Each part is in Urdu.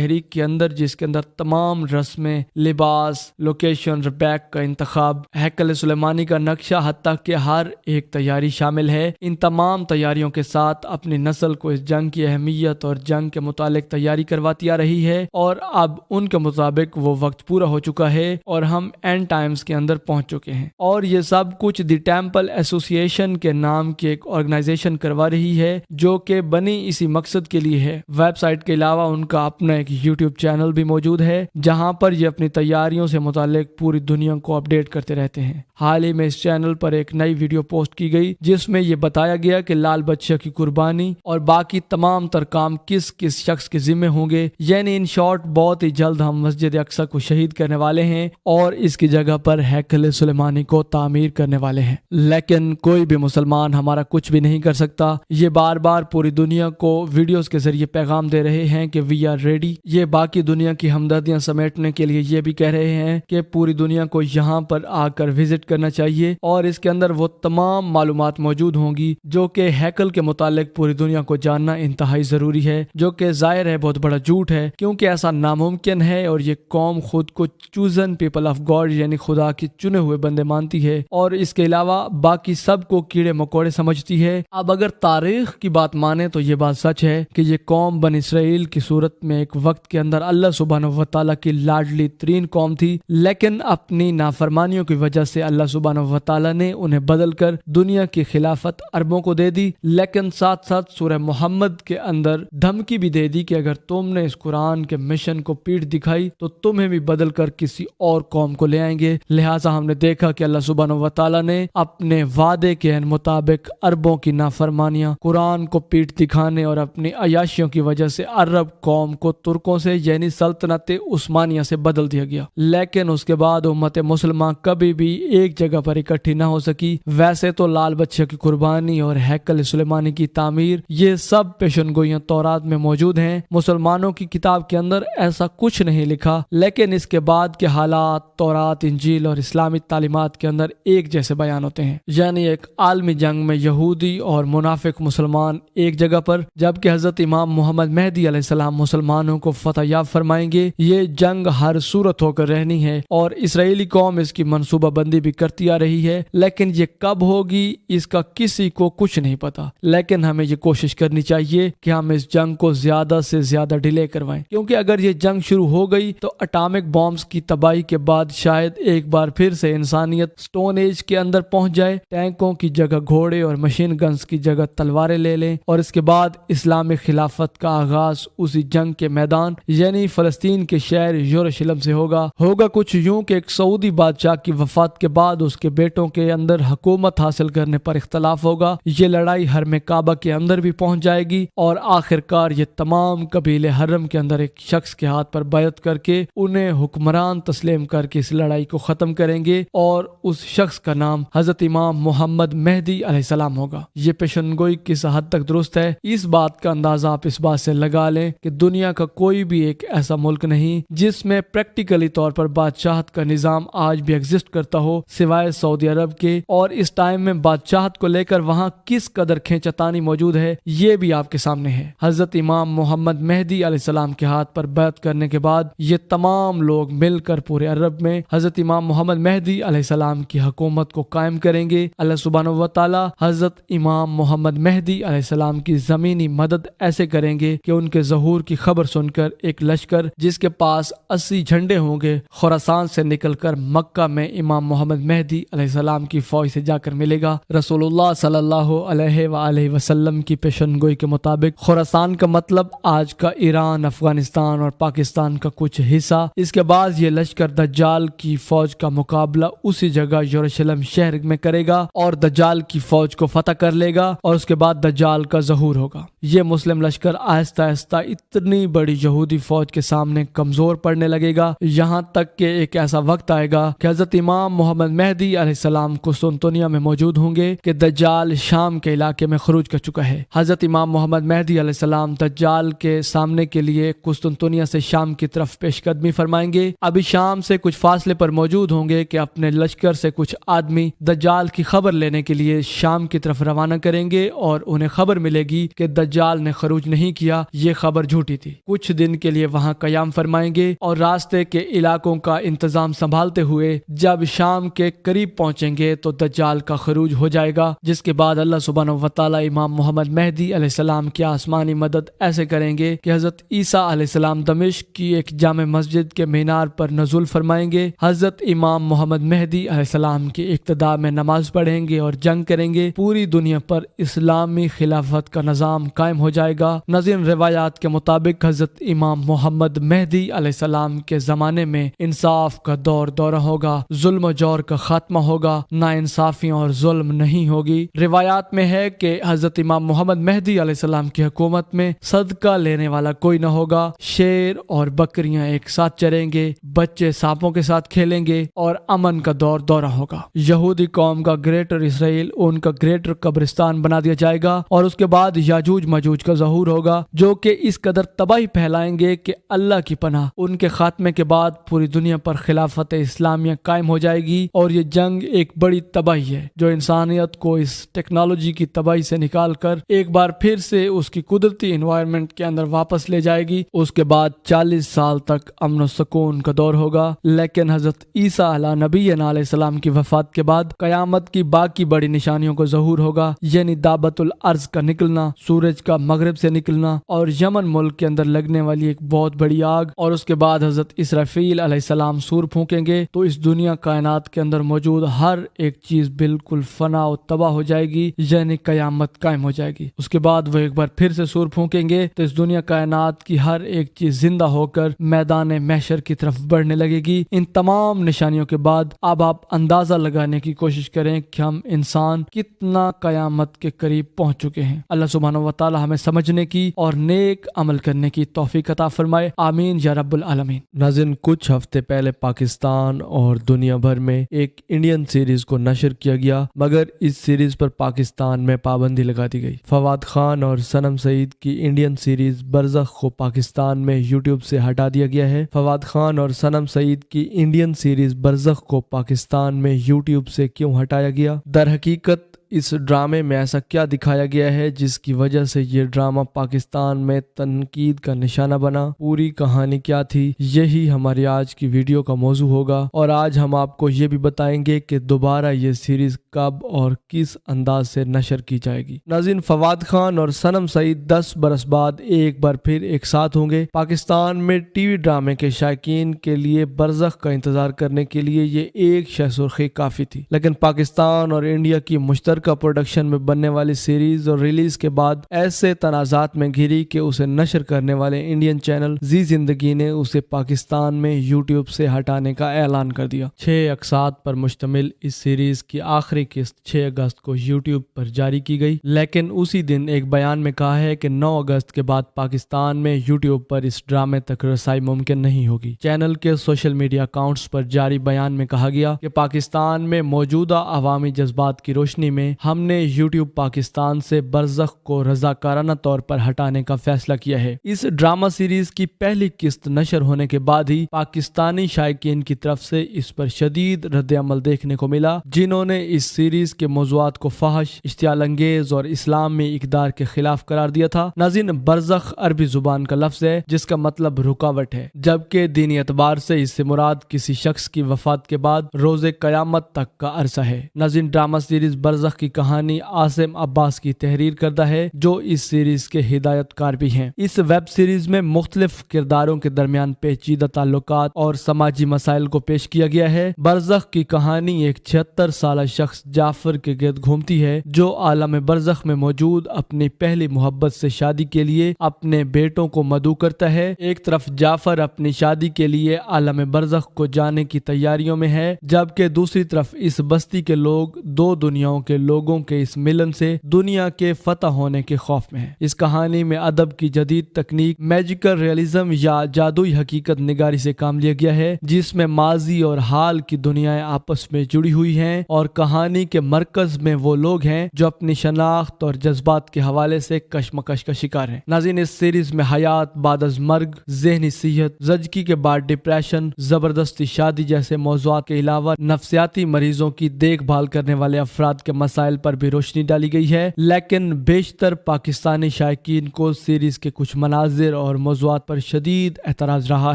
تحریک کے اندر، جس کے اندر تمام رسمیں، لباس، لوکیشن، بیک کا انتخاب، ہیکل سلیمانی کا نقشہ، حتیٰ کہ ہر ایک تیاری شامل ہے۔ ان تمام تیاریوں کے ساتھ اپنی نسل کو اس جنگ کی اہمیت اور جنگ کے متعلق تیاری کرواتی آ رہی ہے، اور اب ان کے مطابق وہ وقت پورا ہو چکا ہے اور ہم اینڈ ٹائمز کے اندر پہنچ چکے ہیں۔ اور یہ سب کچھ دی ٹیمپل ایسوسی ایشن کے نام کی ایک آرگنائزیشن کروا رہی ہے، جو کہ بنی اسی مقصد کے لیے ہے۔ ویب سائٹ کے علاوہ ان کا اپنا ایک یوٹیوب چینل بھی موجود ہے، جہاں پر یہ اپنی تیاریوں سے متعلق پوری دنیا کو اپڈیٹ کرتے رہتے ہیں۔ حال ہی میں اس چینل پر ایک نئی ویڈیو پوسٹ کی گئی، جس میں یہ بتایا گیا کہ لال بادشاہ کی قربانی اور باقی تمام تر کام کس کس شخص کے ذمہ ہوں گے۔ یعنی ان شارٹ بہت ہی جلد ہم مسجد اقصی کو شہید کرنے والے ہیں اور اس کی جگہ پر ہیکل سلیمانی کو تعمیر کرنے والے ہیں، لیکن کوئی بھی مسلمان ہمارا کچھ بھی نہیں کر سکتا۔ یہ بار بار پوری دنیا کو ویڈیوز کے ذریعے پیغام دے رہے ہیں کہ وی آر ریڈی۔ یہ باقی دنیا کی ہمدردیاں سمیٹنے کے لیے یہ بھی کہہ رہے ہیں کہ پوری دنیا کو یہاں پر آ کر وزٹ کرنا چاہیے، اور اس کے اندر وہ تمام معلومات موجود ہوں گی جو کہ ہیکل کے متعلق پوری دنیا کو جاننا انتہائی ضروری ہے، جو کہ ظاہر ہے بہت بڑا جھوٹ ہے، کیونکہ ایسا ناممکن ہے، اور یہ قوم خود کو چوزن پیپل آف گاڈ یعنی خدا کے چنے ہوئے بندے مانتی ہے، اور اس کے علاوہ باقی سب کو کیڑے مکوڑے سمجھتی ہے۔ اب اگر تاریخ کی بات مانے تو یہ بات سچ ہے کہ یہ قوم بنی اسرائیل کی صورت میں ایک وقت کے اندر اللہ سبحانہ و تعالیٰ کی لاڈلی ترین قوم تھی، لیکن اپنی نافرمانیوں کی وجہ سے اللہ سبحانہ و تعالیٰ نے انہیں بدل کر دنیا کی خلافت عربوں کو دے دی، لیکن ساتھ ساتھ سورہ محمد کے اندر دھمکی بھی دے دی کہ اگر تم نے اس قرآن کے مشن کو پیٹھ دکھائی تو تمہیں بھی بدل کر کسی اور قوم کو لے آئیں گے۔ لہٰذا ہم نے دیکھا کہ اللہ سبحانہ و تعالیٰ نے اپنے وعدے کے مطابق عربوں کی نافرمانیاں، قرآن کو پیٹھ دکھانے اور اپنی عیاشیوں کی وجہ سے عرب قوم کو ترکوں سے یعنی سلطنت عثمانیہ سے بدل دیا گیا، لیکن اس کے بعد امت مسلمہ کبھی بھی ایک جگہ پر اکٹھی نہ ہو سکی۔ ویسے تو لال بادشاہ کی قربانی اور ہیکل سلیمانی کی تعمیر یہ سب پیشن گوئیاں تورات میں موجود ہیں، مسلمانوں کی کتاب کے اندر ایسا کچھ نہیں لکھا، لیکن اس کے بعد کے حالات تورات، انجیل اور اسلامی تعلیمات کے اندر ایک جیسے بیان ہوتے ہیں، یعنی ایک عالمی جنگ میں یہودی اور منافق مسلمان ایک جگہ پر، جبکہ حضرت امام محمد مہدی علیہ السلام مسلمانوں کو فتح یاب فرمائیں گے۔ یہ جنگ ہر صورت ہو کر رہنی ہے، اور اسرائیلی قوم اس کی منصوبہ بندی بھی کرتی آ رہی ہے، لیکن یہ کب ہوگی اس کا کسی کو کچھ نہیں پتا۔ لیکن ہمیں یہ کوشش کرنی چاہیے کہ ہم اس جنگ کو زیادہ سے زیادہ ڈیلے کروائیں، کیونکہ اگر یہ جنگ شروع ہو گئی تو اٹامک بامز کی تباہی کے بعد شاید ایک بار پھر سے انسانیت سٹون ایج کے اندر پہنچ جائے، ٹینکوں کی جگہ گھوڑے اور مشین گنز کی جگہ تلواریں لے لیں، اور اس کے بعد اسلامی خلافت کا آغاز اسی جنگ کے میدان یعنی فلسطین کے شہر یروشلم سے ہوگا کچھ یوں کہ ایک سعودی بادشاہ کی وفات کے بعد اس کے بیٹوں کے اندر حکومت حاصل کرنے پر اختلاف ہوگا، یہ لڑائی حرم کعبہ کے اندر بھی پہنچ جائے گی، اور آخر کار یہ تمام قبیلے حرم کے اندر ایک شخص کے ہاتھ پر بیعت کر کے انہیں حکمران تسلیم کر کے اس لڑائی کو ختم کریں گے، اور اس شخص کا نام حضرت امام محمد مہدی علیہ السلام ہوگا۔ یہ پیشن گوئی کس حد تک درست ہے، اس بات کا اندازہ آپ اس بات سے لگا لیں کہ دنیا کا کوئی بھی ایک ایسا ملک نہیں جس میں پریکٹیکلی طور پر بادشاہت کا نظام آج بھی ایگزسٹ کرتا ہو سوائے سعودی عرب کے، اور اس ٹائم میں بادشاہت کو لے کر وہاں کس قدر کھینچتانی موجود ہے یہ بھی آپ کے سامنے ہے۔ حضرت امام محمد مہدی علیہ السلام کے ہاتھ پر بیعت کرنے کے بعد یہ تمام لوگ مل کر پورے عرب میں حضرت امام محمد مہدی علیہ السلام کی حکومت کو قائم کریں گے۔ اللہ سبحانہ و تعالی حضرت امام محمد مہدی علیہ السلام کی زمینی مدد ایسے کریں گے کہ ان کے ظہور کی خبر سن کر ایک لشکر جس کے پاس 80 جھنڈے ہوں گے خراسان سے نکل کر مکہ میں امام محمد مہدی علیہ السلام کی فوج سے جا کر ملے گا۔ رسول اللہ صلی اللہ علیہ وآلہ وسلم کی پیشن گوئی کے مطابق خراسان کا مطلب آج کا ایران، افغانستان اور پاکستان کا کچھ حصہ۔ اس کے بعد یہ لشکر دجال کی فوج کا مقابلہ اسی جگہ یروشلم شہر میں کرے گا اور دجال کی فوج کو فتح کر لے گا، اور اس کے بعد دجال کا ظہور ہوگا۔ یہ مسلم لشکر آہستہ آہستہ اتنی بڑی یہودی فوج کے سامنے کمزور پڑنے لگے گا، یہاں تک کہ ایک ایسا وقت آئے گا کہ حضرت امام محمد مہدی علیہ السلام قسطنطنیہ میں موجود ہوں گے کہ دجال شام کے علاقے میں خروج کر چکا ہے۔ حضرت امام محمد مہدی علیہ السلام دجال کے سامنے کے لیے قسطنطنیہ سے شام کی طرف پیش قدمی فرمائیں گے۔ ابھی شام سے کچھ فاصلے پر موجود ہوں گے کہ اپنے لشکر سے کچھ آدمی دجال کی خبر لینے کے لیے شام کی طرف روانہ کریں گے، اور انہیں خبر ملے گی کہ دجال نے خروج نہیں کیا، یہ خبر جھوٹی تھی۔ کچھ کچھ دن کے لیے وہاں قیام فرمائیں گے اور راستے کے علاقوں کا انتظام سنبھالتے ہوئے جب شام کے قریب پہنچیں گے تو دجال کا خروج ہو جائے گا، جس کے بعد اللہ سبحانہ و تعالی امام محمد مہدی علیہ السلام کی آسمانی مدد ایسے کریں گے کہ حضرت عیسیٰ علیہ السلام دمشق کی ایک جامع مسجد کے مینار پر نزول فرمائیں گے، حضرت امام محمد مہدی علیہ السلام کی اقتداء میں نماز پڑھیں گے اور جنگ کریں گے، پوری دنیا پر اسلامی خلافت کا نظام قائم ہو جائے گا۔ ناظرین، روایات کے مطابق حضرت امام محمد مہدی علیہ السلام کے زمانے میں انصاف کا دورہ ہوگا، ظلم و جور کا خاتمہ ہوگا، ناانصافیوں اور ظلم نہیں ہوگی۔ روایات میں ہے کہ حضرت امام محمد مہدی علیہ السلام کی حکومت میں صدقہ لینے والا کوئی نہ ہوگا، شیر اور بکریاں ایک ساتھ چریں گے، بچے سانپوں کے ساتھ کھیلیں گے اور امن کا دورہ ہوگا۔ یہودی قوم کا گریٹر اسرائیل ان کا گریٹر قبرستان بنا دیا جائے گا اور اس کے بعد یاجوج ماجوج کا ظہور ہوگا جو کہ اس قدر تباہی پھیلائیں گے کہ اللہ کی پناہ، ان کے خاتمے کے بعد پوری دنیا پر خلافت اسلامیہ قائم ہو جائے گی اور یہ جنگ ایک بڑی تباہی ہے جو انسانیت کو اس ٹیکنالوجی کی تباہی سے نکال کر ایک بار پھر سے اس کی قدرتی انوائرمنٹ کے اندر واپس لے جائے گی۔ اس کے بعد 40 سال تک امن و سکون کا دور ہوگا، لیکن حضرت عیسیٰ علیہ نبی علیہ السلام کی وفات کے بعد قیامت کی باقی بڑی نشانیوں کو ظہور ہوگا، یعنی دعوت الارض کا نکلنا، سورج کا مغرب سے نکلنا اور یمن ملک کے اندر لگنے والی ایک بہت بڑی آگ، اور اس کے بعد حضرت اسرافیل علیہ السلام سور پھونکیں گے تو اس دنیا کائنات کے اندر موجود ہر ایک چیز بالکل فنا و تباہ ہو جائے گی، یعنی قیامت قائم ہو جائے گی۔ اس کے بعد وہ ایک بار پھر سے سور پھونکیں گے تو اس دنیا کائنات کی ہر ایک چیز زندہ ہو کر میدان محشر کی طرف بڑھنے لگے گی۔ ان تمام نشانیوں کے بعد اب آپ اندازہ لگانے کی کوشش کریں کہ ہم انسان کتنا قیامت کے قریب پہنچ چکے ہیں۔ اللہ سبحانہ و تعالی ہمیں سمجھنے کی اور نیک عمل کرنے کی توفیق عطا فرمائے، آمین یا رب العالمین۔ ناظرین، کچھ ہفتے پہلے پاکستان اور دنیا بھر میں ایک انڈین سیریز کو نشر کیا گیا، مگر اس سیریز پر پاکستان میں پابندی لگا دی گئی۔ فواد خان اور صنم سعید کی انڈین سیریز برزخ کو پاکستان میں یوٹیوب سے ہٹا دیا گیا ہے۔ فواد خان اور صنم سعید کی انڈین سیریز برزخ کو پاکستان میں یوٹیوب سے کیوں ہٹایا گیا؟ در حقیقت اس ڈرامے میں ایسا کیا دکھایا گیا ہے جس کی وجہ سے یہ ڈرامہ پاکستان میں تنقید کا نشانہ بنا؟ پوری کہانی کیا تھی؟ یہی ہماری آج کی ویڈیو کا موضوع ہوگا، اور آج ہم آپ کو یہ بھی بتائیں گے کہ دوبارہ یہ سیریز کب اور کس انداز سے نشر کی جائے گی۔ ناظرین، فواد خان اور صنم سعید 10 برس بعد ایک بار پھر ایک ساتھ ہوں گے۔ پاکستان میں ٹی وی ڈرامے کے شائقین کے لیے برزخ کا انتظار کرنے کے لیے یہ ایک شہ سرخی کافی تھی، لیکن پاکستان اور انڈیا کی مشترکہ پروڈکشن میں بننے والی سیریز اور ریلیز کے بعد ایسے تنازعات میں گھری کہ اسے نشر کرنے والے انڈین چینل زی زندگی نے اسے پاکستان میں یوٹیوب سے ہٹانے کا اعلان کر دیا۔ 6 اقساط پر مشتمل اس سیریز کی آخری قسط 6 اگست کو یوٹیوب پر جاری کی گئی، لیکن اسی دن ایک بیان میں کہا ہے کہ 9 اگست کے بعد پاکستان میں یوٹیوب پر اس ڈرامے تک رسائی ممکن نہیں ہوگی۔ چینل کے سوشل میڈیا اکاؤنٹس پر جاری بیان میں کہا گیا کہ پاکستان میں موجودہ عوامی جذبات کی روشنی میں ہم نے یوٹیوب پاکستان سے برزخ کو رضاکارانہ طور پر ہٹانے کا فیصلہ کیا ہے۔ اس ڈرامہ سیریز کی پہلی قسط نشر ہونے کے بعد ہی پاکستانی شائقین کی طرف سے اس پر شدید رد عمل دیکھنے کو ملا، جنہوں نے اس سیریز کے موضوعات کو فحش، اشتعال انگیز اور اسلامی اقدار کے خلاف قرار دیا تھا۔ ناظرین، برزخ عربی زبان کا لفظ ہے جس کا مطلب رکاوٹ ہے، جبکہ دینی اعتبار سے اس سے مراد کسی شخص کی وفات کے بعد روز قیامت تک کا عرصہ ہے۔ ناظرین، ڈرامہ سیریز برزخ کی کہانی عاصم عباس کی تحریر کردہ ہے، جو اس سیریز کے ہدایت کار بھی ہیں۔ اس ویب سیریز میں مختلف کرداروں کے درمیان پیچیدہ تعلقات اور سماجی مسائل کو پیش کیا گیا ہے۔ برزخ کی کہانی ایک 76 سالہ شخص جعفر کے گرد گھومتی ہے، جو عالم برزخ میں موجود اپنی پہلی محبت سے شادی کے لیے اپنے بیٹوں کو مدعو کرتا ہے۔ ایک طرف جعفر اپنی شادی کے لیے عالم برزخ کو جانے کی تیاریوں میں ہے، جبکہ دوسری طرف اس بستی کے لوگ دو دنیاؤں کے لوگوں کے اس ملن سے دنیا کے فتح ہونے کے خوف میں ہے۔ اس کہانی میں ادب کی جدید تکنیک میجیکل ریئلزم یا جادوئی حقیقت نگاری سے کام لیا گیا ہے، جس میں ماضی اور حال کی دنیایں آپس میں جڑی ہوئی ہیں اور کہانی کے مرکز میں وہ لوگ ہیں جو اپنی شناخت اور جذبات کے حوالے سے کشمکش کا شکار ہیں۔ ناظرین، اس سیریز میں حیات بعد از مرگ، ذہنی صحت، زچگی کے بعد ڈپریشن، زبردستی شادی جیسے موضوعات کے علاوہ نفسیاتی مریضوں کی دیکھ بھال کرنے والے افراد کے مسائل مسائل پر بھی روشنی ڈالی گئی ہے، لیکن بیشتر پاکستانی شائقین کو سیریز کے کچھ مناظر اور موضوعات پر شدید اعتراض رہا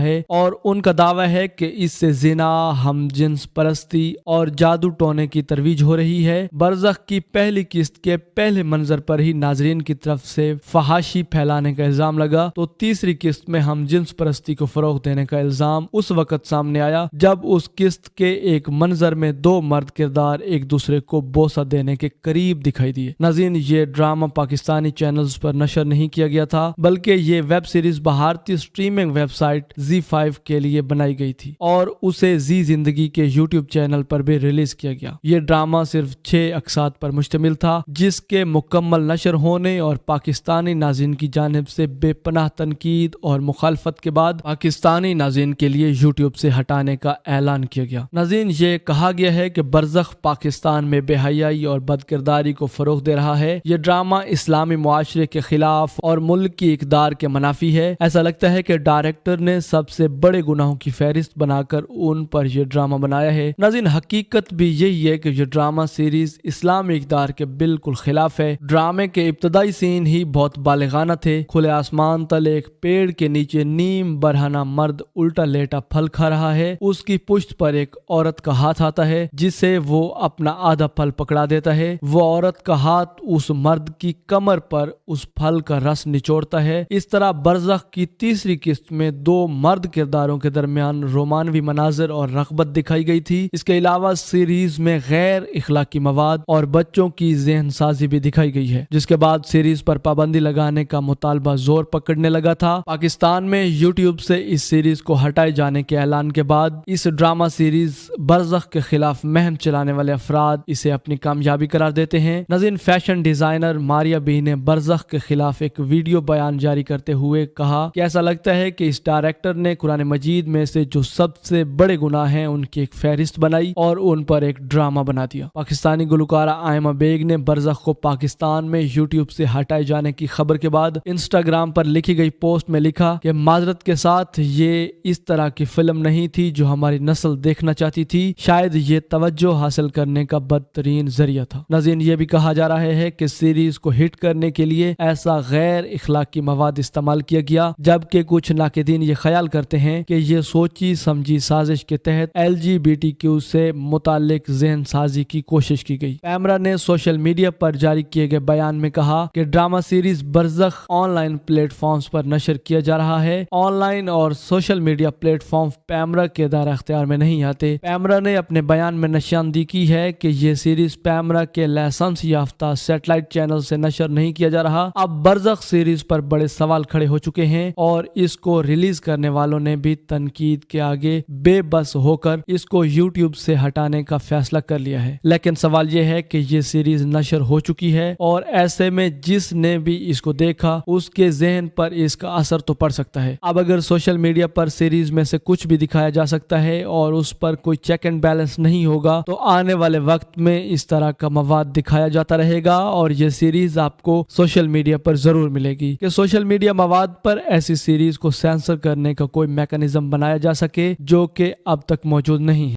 ہے اور ان کا دعویٰ ہے کہ اس سے زنا، ہم جنس پرستی اور جادو ٹونے کی ترویج ہو رہی ہے۔ برزخ کی پہلی قسط کے پہلے منظر پر ہی ناظرین کی طرف سے فحاشی پھیلانے کا الزام لگا تو تیسری قسط میں ہم جنس پرستی کو فروغ دینے کا الزام اس وقت سامنے آیا جب اس قسط کے ایک منظر میں دو مرد کردار ایک دوسرے کو بوسہ دینے کے قریب دکھائی دیے۔ ناظرین، یہ ڈرامہ پاکستانی چینلز پر نشر نہیں کیا گیا تھا، بلکہ یہ ویب سیریز بھارتی اسٹریمنگ ویب سائٹ ZEE5 کے لیے بنائی گئی تھی اور اسے زی زندگی کے یوٹیوب چینل پر بھی ریلیز کیا گیا۔ یہ ڈرامہ صرف 6 اقساط پر مشتمل تھا، جس کے مکمل نشر ہونے اور پاکستانی ناظرین کی جانب سے بے پناہ تنقید اور مخالفت کے بعد پاکستانی ناظرین کے لیے یوٹیوب سے ہٹانے کا اعلان کیا گیا۔ ناظرین، یہ کہا گیا ہے کہ برزخ پاکستان میں بے حیائی اور بدکرداری کو فروغ دے رہا ہے۔ یہ ڈرامہ اسلامی معاشرے کے خلاف اور ملک کی اقدار کے منافی ہے۔ ایسا لگتا ہے کہ ڈائریکٹر نے سب سے بڑے گناہوں کی فہرست بنا کر ان پر یہ ڈرامہ بنایا ہے۔ ناظرین، حقیقت بھی یہی ہے کہ یہ ڈرامہ سیریز اسلامی اقدار کے بالکل خلاف ہے۔ ڈرامے کے ابتدائی سین ہی بہت بالغانہ تھے۔ کھلے آسمان تلے ایک پیڑ کے نیچے نیم برہنہ مرد الٹا لیٹا پھل کھا رہا ہے۔ اس کی پشت پر ایک عورت کا ہاتھ آتا ہے جسے وہ اپنا آدھا پھل پکڑا دیتا ہے۔ وہ عورت کا ہاتھ اس مرد کی کمر پر اس پھل کا رس نچوڑتا ہے۔ اس طرح برزخ کی تیسری قسط میں 2 مرد کرداروں کے درمیان رومانوی مناظر اور رغبت دکھائی گئی تھی۔ اس کے علاوہ سیریز میں غیر اخلاقی مواد اور بچوں کی ذہن سازی بھی دکھائی گئی ہے، جس کے بعد سیریز پر پابندی لگانے کا مطالبہ زور پکڑنے لگا تھا۔ پاکستان میں یوٹیوب سے اس سیریز کو ہٹائے جانے کے اعلان کے بعد اس ڈرامہ سیریز برزخ کے خلاف مہم چلانے والے افراد اسے اپنی کامیابی قرار دیتے ہیں۔ ناظرین، فیشن ڈیزائنر ماریا بی نے برزخ کے خلاف ایک ویڈیو بیان جاری کرتے ہوئے کہا کہ ایسا لگتا ہے کہ اس ڈائریکٹر نے قرآن مجید میں سے جو سب سے بڑے گناہ ہیں ان کی ایک فہرست بنائی اور ان پر ایک ڈرامہ بنا دیا۔ پاکستانی گلوکارہ آئمہ بیگ نے برزخ کو پاکستان میں یوٹیوب سے ہٹائے جانے کی خبر کے بعد انسٹاگرام پر لکھی گئی پوسٹ میں لکھا کہ معذرت کے ساتھ، یہ اس طرح کی فلم نہیں تھی جو ہماری نسل دیکھنا چاہتی تھی، شاید یہ توجہ حاصل کرنے کا بدترین ذریعہ تھا۔ ناظرین، یہ بھی کہا جا رہا ہے کہ سیریز کو ہٹ کرنے کے لیے ایسا غیر اخلاقی مواد استعمال کیا گیا، جبکہ کچھ ناقدین یہ خیال کرتے ہیں کہ یہ سوچی سمجھی سازش کے تحت LGBTQ سے متعلق ذہن سازی کی کوشش کی گئی۔ پیمرا نے سوشل میڈیا پر جاری کیے گئے بیان میں کہا کہ ڈرامہ سیریز برزخ آن لائن پلیٹ فارمز پر نشر کیا جا رہا ہے۔ آن لائن اور social media plate form PEMRA کے دائرہ اختیار میں نہیں آتے۔ پیمرا نے اپنے بیان میں نشاندہی کی ہے کہ یہ سیریز پیمرا کے لائسنس یافتہ سیٹلائٹ چینل سے نشر نہیں کیا جا رہا۔ اب برزخ سیریز پر بڑے سوال کھڑے ہو چکے ہیں اور اس کو ریلیز کرنے والوں نے بھی تنقید کے آگے بے بس ہو کر اس کو یوٹیوب سے ہٹانے کا فیصلہ کر لیا ہے۔ لیکن سوال یہ ہے کہ یہ سیریز نشر ہو چکی ہے اور ایسے میں جس نے بھی اس کو دیکھا اس کے ذہن پر اس کا اثر تو پڑ سکتا ہے۔ اب اگر سوشل میڈیا پر سیریز میں سے کچھ بھی دکھایا جا سکتا ہے اور اس پر کوئی چیک اینڈ بیلنس نہیں ہوگا تو آنے والے وقت میں اس طرح کا مواد دکھایا جاتا رہے گا اور یہ سیریز آپ کو سوشل میڈیا پر ضرور ملے گی کہ سوشل میڈیا مواد پر ایسی سیریز کو سینسر کرنے کا کوئی میکانزم بنایا جا سکے، جو کہ اب تک موجود نہیں ہے۔